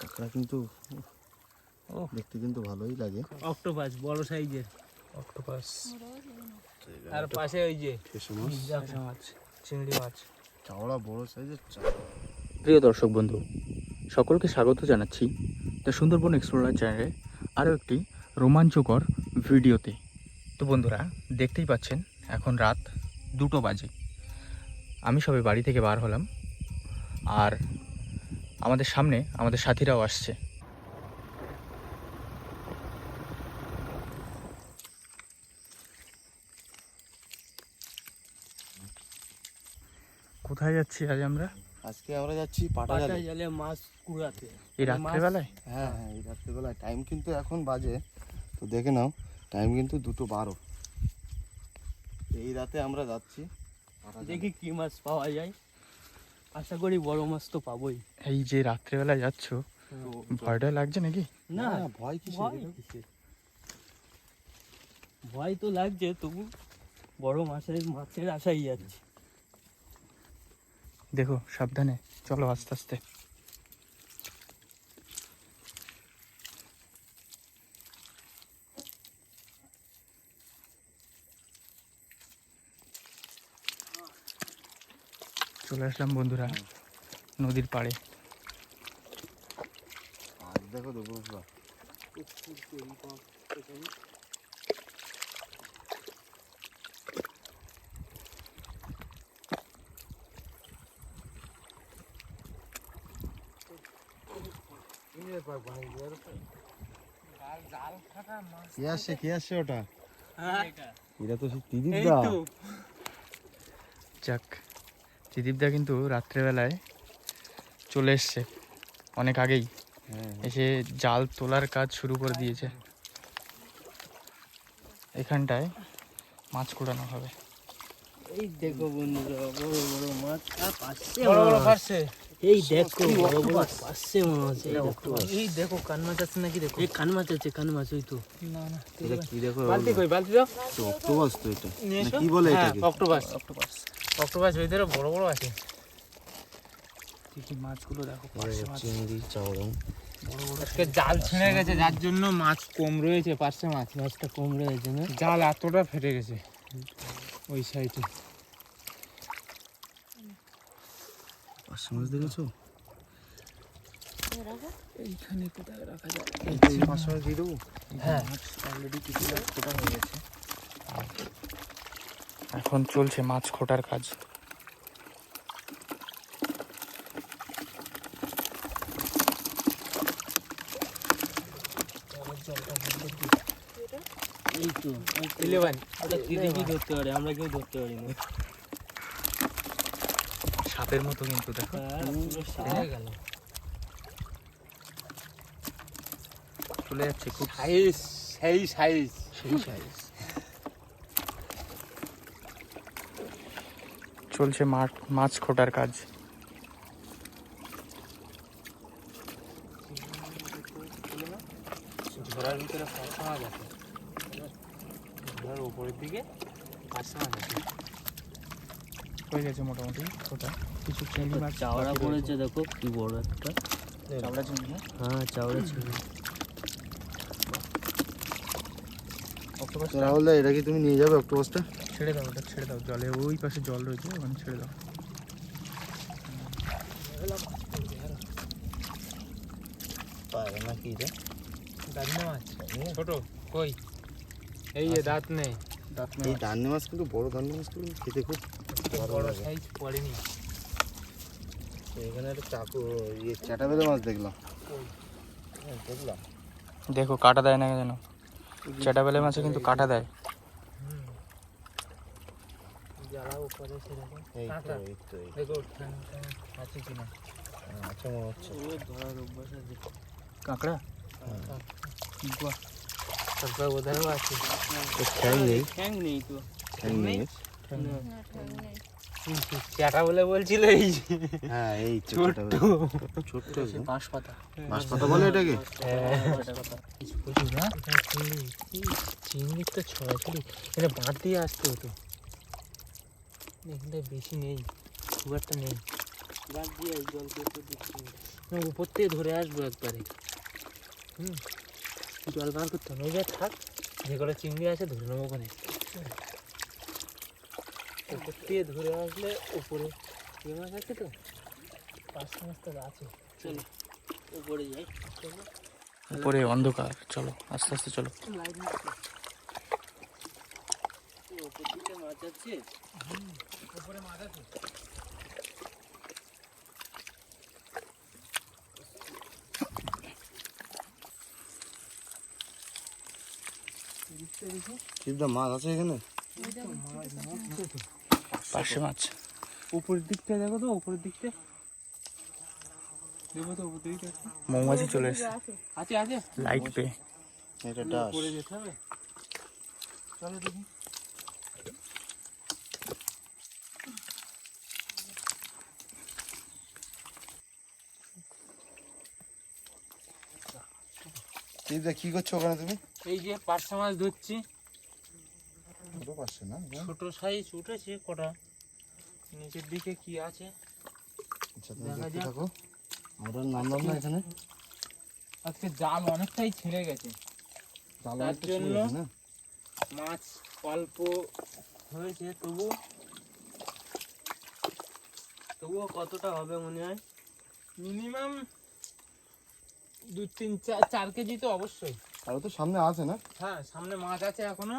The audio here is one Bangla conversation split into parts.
কাঁকড়া কিন্তু দেখতে কিন্তু ভালোই লাগে। অক্টোপাস বড় সাইজের অক্টোপাস, আর পাশে ওই যে মাছ, চিংড়ি মাছ, চাওড়া বড় সাইজের। প্রিয় দর্শক বন্ধু, সকলকে স্বাগত জানাচ্ছি দ্য সুন্দরবন এক্সপ্লোরার চ্যানেলে আরও একটি রোমাঞ্চকর ভিডিওতে। তো বন্ধুরা, দেখতেই পাচ্ছেন এখন রাত 2টো বাজে। আমি সবে বাড়ি থেকে বার হলাম, আর আমাদের সামনে আমাদের সাথীরাও আসছে। কোথায় যাচ্ছি আজ আমরা? আজকে আমরা যাচ্ছি পাটা জালে মাছ কুড়াতে। এই রাত্রেবেলায়? হ্যাঁ হ্যাঁ, এই রাত্রেবেলায়। টাইম কিন্তু এখন বাজে, তো দেখে নাও, টাইম কিন্তু 2:12। এই রাতে আমরা যাচ্ছি, দেখি কি মাছ পাওয়া যায়। আশা করি বড় মাছ তো পাবোই। এই যে রাত্রেবেলায় যাচ্ছ, ভয়টা লাগছে নাকি? না, ভয় কিসের? ভয় তো লাগছে, তবু বড় মাছের আশাই যাচ্ছে। দেখো সাবধানে চলো, আস্তে আস্তে। চলে আসলাম বন্ধুরা নদীর পাড়ে। আর দেখো তো বুঝবা, কে আসছে ওটা? এটা তো সেই ত্রিদীপদা। যাক, ত্রিদীপদা কিন্তু রাত্রেবেলায় চলে এসছে অনেক আগেই, এসে জাল তোলার কাজ শুরু করে দিয়েছে। এখানটায় মাছ কুড়ানো হবে। এই দেখো বন্ধুরা, বড় বড় মাছ, আর পাশে এই দেখো বড় বড় পাশে মাছ। এই দেখো কান মাছ আছে নাকি? দেখো এই কান মাছ আছে, কান মাছ। ওই তো না না, এটা কি দেখো? বালতি কই, বালতি দাও। তো অক্টোপাস তো এটা, না কি বলে এটাকে? Octopus, octopus, octopus. ওই ধরো বড় বড় আছে। দেখি মাছগুলো দেখো, চিংড়ি, চাওড়া বড় বড়। আজকে জাল ছিঁড়ে গেছে, যার জন্য মাছ কম রয়েছে। পাশে মাছটা কম রয়েছে না, জাল এতটা ফেটে গেছে ওই সাইডে। পাঁচশো মাছ দেখেছো? এইখানে কোথায় রাখা যায়? এই 500 মাছ দিয়ে দেবো। হ্যাঁ, অলরেডি কিছু খোটা হয়ে গেছে। এখন চলছে মাছ খোটার কাজ। এই তো 11 ওটা ত্রিদিপই ধরতে পারে, আমরা কেউ ধরতে পারি না। সাপের মতো কিন্তু দেখো। গেল চলে যাচ্ছে খুব সাইজ, সেই সাইজ, সেই সাইজ। চলছে মাছ খোটার কাজ। ঘোড়ার ভিতরে 500 মাছ আছে, ঘোড়ার উপরের দিকে 500 মাছ আছে। হয়ে গেছে মোটামুটি খোটা। কিছু চিংড়ি মাছ চাওড়া পড়েছে, দেখো কি বড় একটা চাওড়া চিংড়ি। হ্যাঁ, চাওড়া চিংড়ি। রাহুল দা, এটা কি তুমি নিয়ে যাবে অক্টোপাসটা? ছেড়ে দাও, ওটা ছেড়ে দাও। জলে ওই পাশে জল রয়েছে, ওখানে ছেড়ে দাও। পারে না কি রে? দাঁতনে মাছ ছোট কই? এই যে দাঁত নেই, দাঁত এই নেই। দান্নে মাছ কিন্তু বড় দান্নে মাছ কিন্তু খেতে খুব বড় সাইজ পড়েনি। এখানে একটা চাকু, ইয়ে চাটাবেলে মাছ দেখলাম। দেখো কাটা দেয় না যেন। চাটাবেলে মাছে কিন্তু কাটা দেয়। যারা উপরে সেরকম এই তো দেখো আছে কিনা। আচ্ছা, মনে হচ্ছে ধরার অভ্যাস আছে। কাঁকড়া বাহ, তারপর ওধারও আছে। ঠ্যাং নেই, ঠ্যাং নেই তো, ঠ্যাং নেই। চাটা বলে বলছিল। এই হ্যাঁ, এই ছোট্ট ছোট্ট বাঁশ পাতা। মাছ পাতা বলে এটাকে। প্রচুর না চিংড়ির তো ছড়াছড়ি। এটা বাঁধ দিয়ে আসতে হতো, এখানটায় বেশি নেই, খুব একটা নেই। বাদ দিয়ে এই জল দিয়ে দিচ্ছি উপর থেকে ধরে আসবো একবারে। জল বার করতে হবে, ওই যা থাক, যে কটা চিংড়ি আছে ধরে নেবো ওখানে। উপর থেকে ধরে আসলে উপরে ইয়ে মাছ আছে তো, 5 মাছ তো আছে। চলো উপরে যাই, চলো। উপরে অন্ধকার, চলো আস্তে আস্তে চলো। লাইট উপর দিকে মাছ আছে, উপরে মাছ আছে। শিবদা মাছ আছে এখানে? পাশে মাছ। উপরের দিকটা দেখো তো, উপরের দিকটা দেখো তো, উপর দিকটা মৌমাছি চলে এসেছে আছে আছে লাইট পেয়ে। এটা ডাস। উপরে যেতে হবে, চলো দেখি। শিবদা কি করছো ওখানে তুমি? এই যে পার্শে মাছ ধরছি, ছোট পাচ্ছে না? ছোট সাইজ উঠেছে কটা, নিচের দিকে কি আছে আচ্ছা তুমি দেখা দেখতে যাক। থাকো, আমরা নামলাম না এখানে। আজকে জাল অনেকটাই ছিঁড়ে গেছে, জাল তার অনেকটা ছিঁড়ে জন্য গেছে না? মাছ অল্প হয়েছে, তবুও কতটা হবে মনে হয়, মিনিমাম 2-3-4 কেজি তো অবশ্যই। আর তো সামনে আছে না? হ্যাঁ সামনে মাছ আছে এখনো।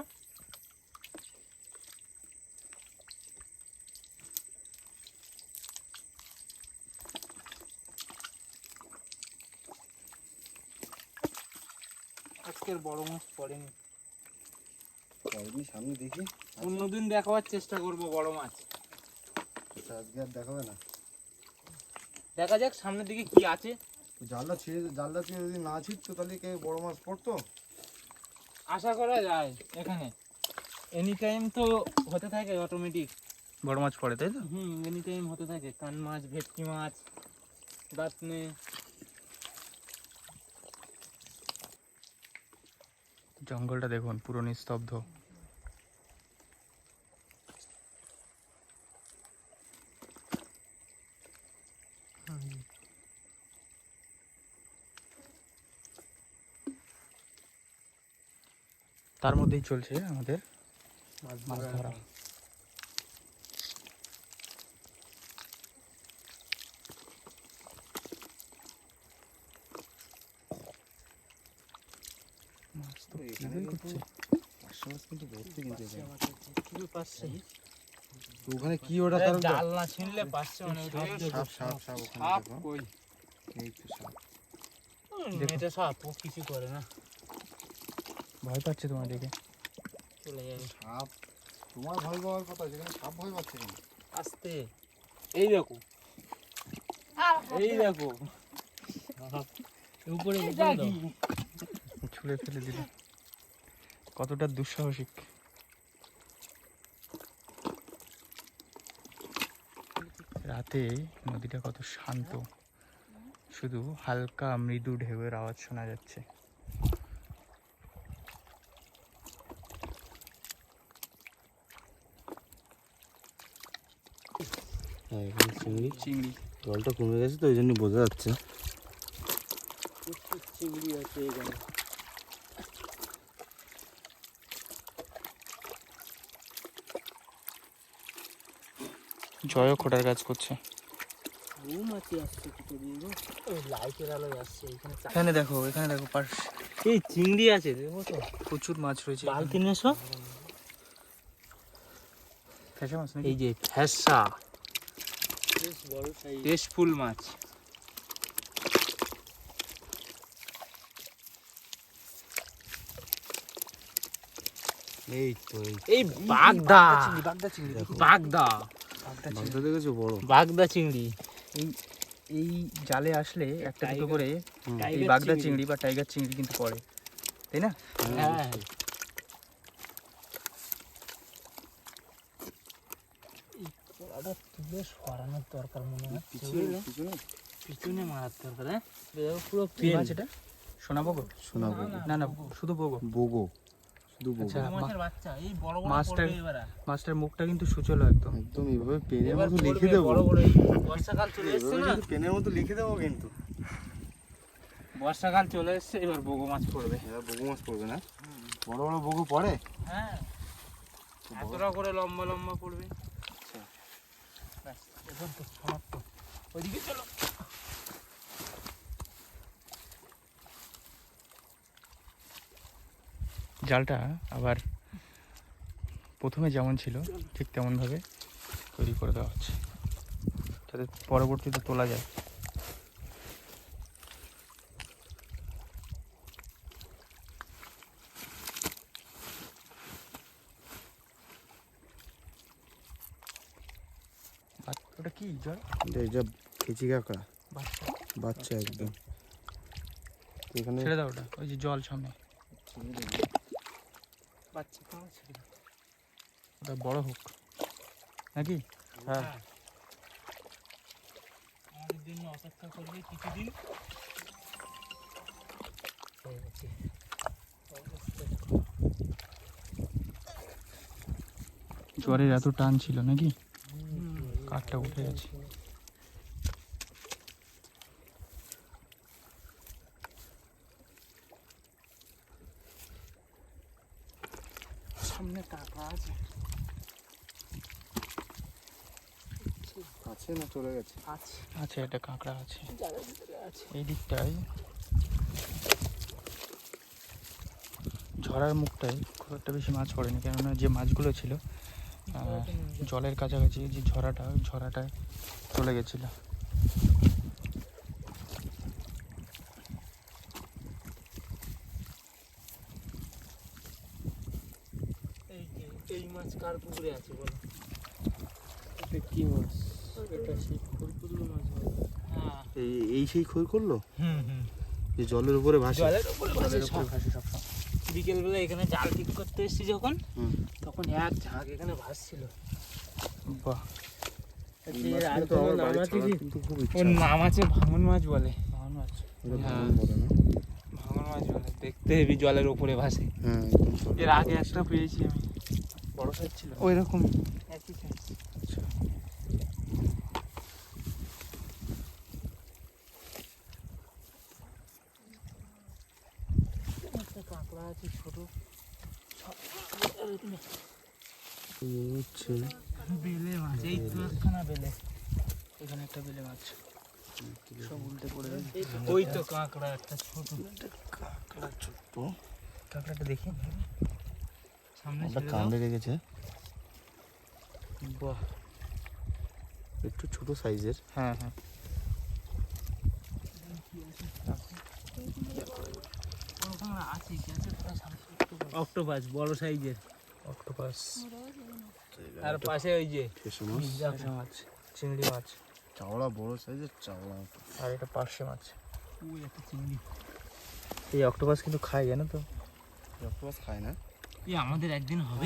আজকের বড় মাছ পড়েনি, সামনে দেখি। অন্যদিন দেখাবার চেষ্টা করব বড় মাছ। আচ্ছা আজকে আর দেখাবে না? দেখা যাক সামনের দিকে কি আছে। জালটা ছিঁড়ে যদি না ছিঁড়তো তাহলে কে বড় মাছ পড়তো? আশা করা যায় এখানে এনি টাইম তো হতে থাকে অটোমেটিক। বড় মাছ পড়ে তাই তো? এনি টাইম হতে থাকে, কান মাছ, ভেটকি মাছ, দাঁতনে। জঙ্গলটা দেখুন পুরো নিস্তব্ধ। তার মধ্যেই চলছে আমাদের মাছ ধরা। মাছ তো কিলবিল করছে। পাঁচশো মাছ কিন্তু ভর্তি কিন্তু এখানে। কি পাচ্ছে? তো ওখানে কি ওটা তার জাল না ছিনলে পাচ্ছে মানে সাপ সাপ সাপ ওখানে সাপ দেখো। কই? এই তো সাপ। এটা সাপ, ও কিছু করে না, ভয় পাচ্ছে তোমার দেখে। চলে যাবে সাপ তোমার ভয় পাওয়ার কথা, যেখানে সাপ ভয় পাচ্ছে কেন? আস্তে। এই দেখো, এই দেখো উপরে ছুঁড়ে ফেলে দিল। কতটা দুঃসাহসিক। রাতে নদীটা কত শান্ত, শুধু হালকা মৃদু ঢেউয়ের আওয়াজ শোনা যাচ্ছে। হ্যাঁ এখানে চিংড়ি। চিংড়ি জলটা কমে গেছে তো ওই জন্য বোঝা যাচ্ছে। প্রচুর চিংড়ি আছে এখানে। জয়ও খোটার কাজ করছে। মাছি আসছে কিছু দিয়ে গো, ওই লাইটের আলোয় আসছে এখানে। এখানে দেখো পাশ এই চিংড়ি আছে দেখো তো, প্রচুর মাছ রয়েছে। বালতি নেছো? ফেসে মাছ নাকি? এই যে ফ্যাসা, টেস্টফুল মাছ। এই তো এই বাগদা, বাগদা চিংড়ি দেখো। বাগদা, বাগদা দেখেছো বড়? বাগদা চিংড়ি। এই জালে আসলে একটা দুটো করে এই টাইগার বাগদা চিংড়ি বা টাইগার চিংড়ি কিন্তু পড়ে, তাই না? হ্যাঁ ওটা তুলে সরানোর দরকার মনে হয়, পিছনে মারার দরকার। হ্যাঁ পুরো কি মাছ এটা? সোনা বগো? শোনাবো না না শুধু বগো। বগো আচ্ছা মাছের বাচ্চা এই বড় বড় মাছটা পড়বে এবারে মাছটার মুখটা কিন্তু সুচলো একদম। একদম এইভাবে পেনের এবার মতো লিখে পড়বে দেবো, বড় বড় এই বর্ষাকাল চলে এসেছে না, পেনের মতো লিখে দেবো কিন্তু। বর্ষাকাল চলে এসেছে, এবার বগো মাছ পড়বে। এবার বগু মাছ পড়বে না? বড় বড় বগু পড়ে? হ্যাঁ এতটা করে লম্বা লম্বা পড়বে। আচ্ছা ব্যাস এবার তো সমাপ্ত, ওইদিকে চলো। জালটা আবার প্রথমে যেমন ছিল ঠিক তেমনভাবে তৈরি করে দেওয়া হচ্ছে, যাতে পরবর্তীতে তোলা যায়। ওটা কি জল? এই যে কেচি কাঁকড়া বাচ্চা বাচ্চা একদম। এখানে ছেড়ে দাও ওটা, ওই যে জল সামনে। বাচ্চা কেমন ছিল? ওটা বড় হোক নাকি? হ্যাঁ আমাদের জন্য অপেক্ষা করবে কিছুদিন। হয়ে গেছে অবস্থা। জ্বরের এত টান ছিল নাকি? কাঠটা উঠে গেছে। সামনে কাঁকড়া আছে, আছে না চলে গেছে? আছে আচ্ছা এটা কাঁকড়া আছে জালের ভিতরে আছে। এই দিকটায়, ঝরার মুখটায় খুব একটা বেশি মাছ পড়েনি, কেননা যে মাছগুলো ছিল জলের কাছাকাছি, যে ঝরাটা ওই ঝরাটায় চলে গেছিল। এই যে এই মাছ কার পুকুরে আছে বলো? এটা কি মাছ? এটা সেই খড়কুল্লো মাছ বলে। হ্যাঁ এই সেই খই করলো হুম যে জলের উপরে ভাসে? জলের উপরে ভাসে জলের উপরে ভাসে সবসময়। বিকেলবেলা এখানে জাল ঠিক করতে এসেছি যখন, হুম। তখন এক ঝাঁক এখানে ভাসছিল। বাহ, এই মাছ আর কিন্তু কোনো আমার নাম বাড়ি আছে ছাড়ার কি? কিন্তু খুব ওর ইচ্ছা। নাম আছে ভাঙন মাছ বলে। ভাঙন মাছ। এটা হ্যাঁ। ভাঙন বলে না? ভাঙন মাছ বলে, দেখতে হেবি জলের উপরে ভাসে। হ্যাঁ একদম ছোট। এর আগে একটা পেয়েছি আমি, বড় সাইজ ছিল। ওই রকম একই সাইজ। আচ্ছা একটা কাঁকড়া আছে ছোট, এই হচ্ছে বেলে মাছ, এই তো একখানা বেলে। এখানে একটা বেলে মাছ সব উল্টে পড়ে গেছে। ওই তো কাঁকড়া একটা ছোট, কাঁকড়া ছোট্ট। কাঁকড়াটা দেখি। সামনে ওটা ছেড়ে দাও। কামড়ে রেখেছে, বাহ, একটু ছোট সাইজের। হ্যাঁ হ্যাঁ অক্টোপাস বড় সাইজের, অক্টোপাস, আর পাশে ওই যে ঠেসে মাছ, পার্শে মাছ, চিংড়ি মাছ, চাওড়া বড় সাইজের চাওড়া। আর এটা পার্শে মাছ। ওই একটা চিংড়ি। এই অক্টোপাস কিন্তু খায়, জানো তো? অক্টোপাস খায় না? এই আমাদের একদিন হবে।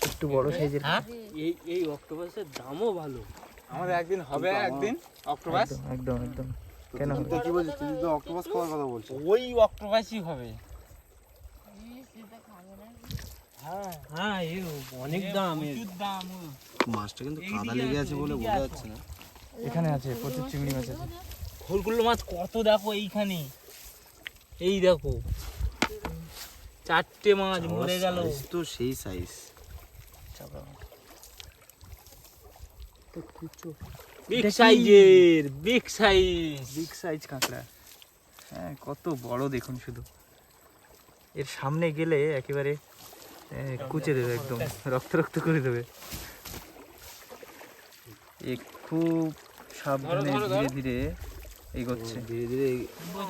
একটু বড় সাইজের। হ্যাঁ এই এই অক্টোপাসের দামও ভালো। আমাদের একদিন হবে, একদিন অক্টোপাস। একদম একদম একদম। কেন হবে? তুই কি বলছিস? তুই তো অক্টোপাস খাওয়ার কথা বলছিস। ওই অক্টোপাসই হবে। হ্যাঁ হ্যাঁ এই অনেক দাম, প্রচুর দাম। মাছটা কিন্তু কাদা লেগে আছে বলে বোঝা যাচ্ছে না। এখানে আছে প্রচুর চিংড়ি মাছ আছে। খোলগুলো মাছ কত দেখো এইখানে, এই দেখো চারটে মাছ মরে গেল। Size তো সেই সাইজ। বিগ সাইজের, বিগ সাইজ। বিগ সাইজ কাঁকড়া, হ্যাঁ কত বড় দেখুন শুধু। এর সামনে গেলে একেবারে কুচে দেবে, একদম রক্ত রক্ত করে দেবে। খুব সাবধানে ধরো, ধরো, ধীরে ধীরে এগোচ্ছে। ধীরে ধীরে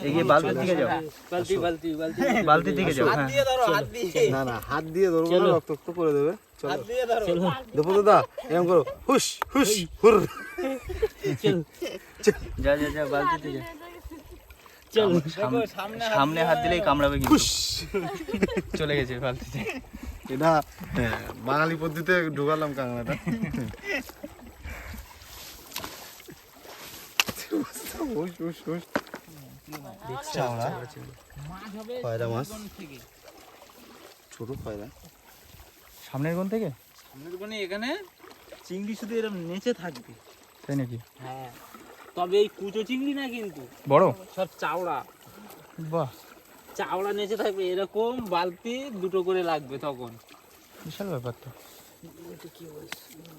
এগিয়ে বালতির দিকে যাও, বালতি বালতি বালতি বালতির দিকে যাও। হ্যাঁ ধরো, হাত দিয়ে না না হাত দিয়ে ধরবো না, রক্ত রক্ত করে দেবে। চলো হাত দিয়ে ধরো। দেখো দাদা এরকম করো, হুস হুস হুর। চল যা যা যা, বালতিতে যা। চল সামনে হাত দিলেই কামড়াবে কিন্তু। হুস। চলে গেছে বালতিতে। এটা বাঙালি পদ্ধতিতে ঢুকালাম কাঁকড়াটা। হুস হুস হুস। চাওড়া মাছ হবে খয়রা মাছ। জীবন থেকে। ছোট খয়রা। সামনের কোণ থেকে? সামনের কোণে এখানে চিংড়ি শুধু এরকম নেচে থাকবে। তাই নাকি? হ্যাঁ, তবে এই কুচো চিংড়ি না কিন্তু, বড় সব চাওড়া। বাহ, চাওড়া নেচে থাকবে, এরকম বালতি দুটো করে লাগবে তখন। বিশাল ব্যাপার তো।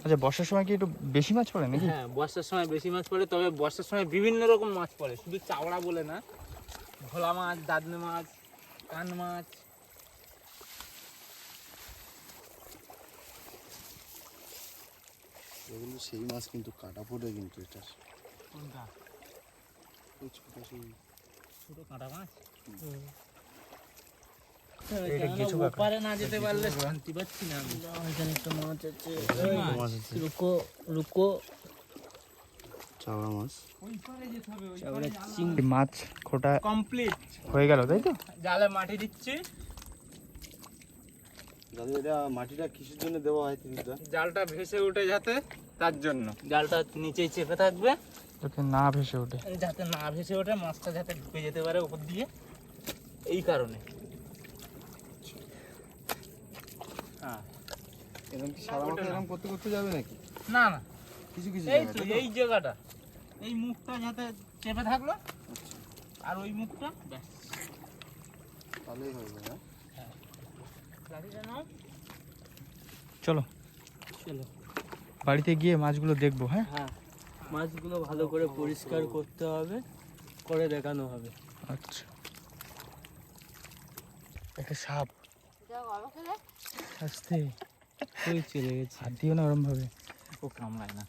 আচ্ছা, বর্ষার সময় কি একটু বেশি মাছ পড়ে নাকি? হ্যাঁ, বর্ষার সময় বেশি মাছ পড়ে, তবে বর্ষার সময় বিভিন্ন রকম মাছ পড়ে, শুধু চাওড়া বলে না। ভোলা মাছ, দাদনে মাছ, কান মাছ। এগুলো সেই মাছ কিন্তু কাটা পড়ে কিন্তু এটার। কোনটা? ওই ছোট সেই ছোট কাঁটা মাছ। এটা কিছু ব্যাপার। ওপারে না যেতে পারলে শান্তি পাচ্ছি না আমি। এখানে একটা মাছ আছে। মাছ আছে, রুকো রুকো। চাওড়া মাছ। ওই পারে যেতে হবে, ওই চাওড়া পারে চিংড়ি মাছ খোটা কমপ্লিট। হয়ে গেল, তাই তো? জালে মাটি দিচ্ছি। দাদু, এটা মাটিটা কিসের জন্য দেওয়া হয় তিনটা? জালটা ভেসে উঠে যাতে, তার জন্য জালটা নিচেই চেপে থাকবে, যাতে না ভেসে ওঠে। যাতে না ভেসে ওঠে, মাছটা যাতে ঢুকে যেতে পারে উপর দিয়ে, এই কারণে। হ্যাঁ, এরকম কি সারা মাথা এরকম করতে করতে যাবে নাকি? না না, কিছু কিছু এই জায়গায়, তো তাই তো? এই জায়গাটা, এই মুখটা যাতে চেপে থাকলো, আর ওই মুখটা ব্যাস। তাহলেই হয়ে যাবে। লাঠিটা নাও। চলো চলো, বাড়িতে গিয়ে মাছগুলো দেখবো। হ্যাঁ, হ্যাঁ, মাছগুলো ভালো করে পরিষ্কার করতে হবে, করে দেখানো হবে। আচ্ছা। একটা সাপ আস্তে ওই চলে গেছে। হাত দিও না ওরম ভাবে, ও কামড়ায় না।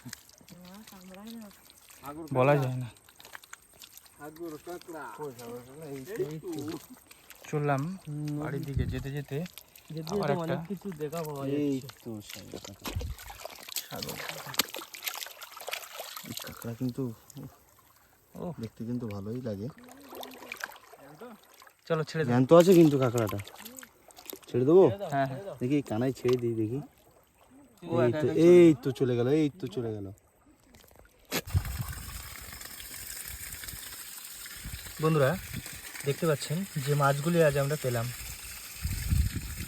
বলা যায় না। চললাম বাড়ির দিকে, যেতে যেতে আবার একটা অনেক কিছু দেখা পাওয়া এই যাচ্ছে। তো সাগর কাঁকড়া কিন্তু ও দেখতে কিন্তু ভালোই লাগে। চলো ছেড়ে দাও। জ্যান্ত আছে কিন্তু কাঁকড়াটা। ছেড়ে দেবো? হ্যাঁ হ্যাঁ, দেখি কানাই ছেড়ে দিই দেখি। ও এই একা তো, একাই এই তো চলে গেল, এই তো চলে গেল। বন্ধুরা দেখতে পাচ্ছেন যে মাছগুলি আজ আমরা পেলাম,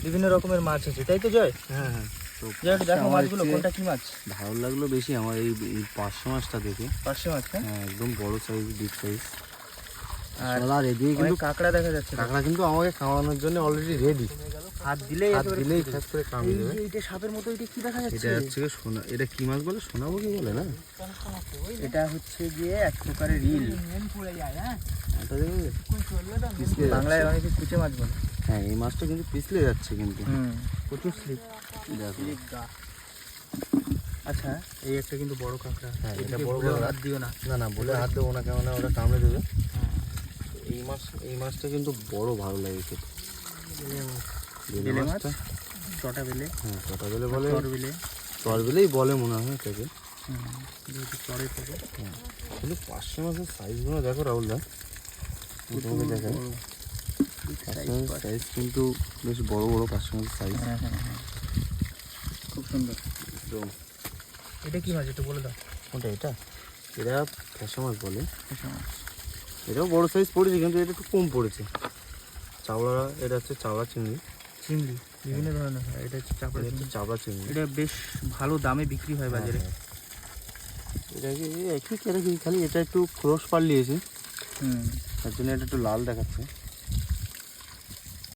বিভিন্ন রকমের মাছ আছে, তাই তো জয়? হ্যাঁ হ্যাঁ, তো জয় একটু দেখো আমার মাছগুলো হচ্ছে কোনটা কি মাছ। ভালো লাগলো বেশি আমার এই এই পার্শে মাছটা দেখে। পার্শে মাছ, হ্যাঁ? হ্যাঁ, একদম বড় সাইজ, বিগ সাইজ। আর আর এদিকে কিন্তু অনেক কাঁকড়া দেখা যাচ্ছে। কাঁকড়া কিন্তু আমাকে খাওয়ানোর জন্য অলরেডি রেডি। হাত দিলেই হাত দিলেই ঠাস করে কামড়ে দেবে। এইটা সাপের মতো, এটা কি দেখা যাচ্ছে? এটা হচ্ছে গিয়ে সোনা, এটা কি মাছ বলে? সোনাবো কি বলে না? এটা হচ্ছে গিয়ে এক প্রকারের রিল। এটা দেখবে পিছলে বাংলায় যাচ্ছে। অনেকে কুচে মাছ বলে। হ্যাঁ, এই মাছটা কিন্তু পিছলে যাচ্ছে কিন্তু। প্রচুর স্লিপ। দেখো, আচ্ছা, এই একটা কিন্তু বড় কাঁকড়া। হ্যাঁ, এটা এদিকে বড় ভুলেও কাঁকড়া। হাত দিও না। না না, বলে হাত দেবো না, কেমন ওটা কামড়ে দেবে। এই মাছটা কিন্তু বড় ভালো লাগে খেতে। বেলে মাছ, চটা বেলে, হ্যাঁ, চটা বেলে বলে, চর বেলে। চর বেলেই বলে মনে হয় এটাকে। যেহেতু চরে থাকে। হ্যাঁ, কিন্তু পার্শে মাছের সাইজগুলো দেখো রাহুল দা, তোমাকে দেখাই। পার্শে মাছের সাইজ কিন্তু বেশ বড় বড় পার্শে মাছের সাইজ। হ্যাঁ হ্যাঁ হ্যাঁ, খুব সুন্দর। একদম। এটা কি মাছ একটু বলে দাও। কোনটা এটা? এরা ফ্যাসা মাছ বলে। ফ্যাসা মাছ। এটাও বড় সাইজ পড়েছে কিন্তু এটা একটু কম পড়েছে। চাওড়া, এটা হচ্ছে চাওড়া চিংড়ি। চিংড়ি বিভিন্ন ধরনের হয়, এটা হচ্ছে চাপড়া এটা হচ্ছে চিংড়ি। চাপড়া চিংড়ি। এটা বেশ ভালো দামে বিক্রি হয় বাজারে। হ্যাঁ, এটাকে একই কেটে খালি এটা একটু ক্রস পাল্লিয়েছে, হুম, তার জন্য এটা একটু লাল দেখাচ্ছে।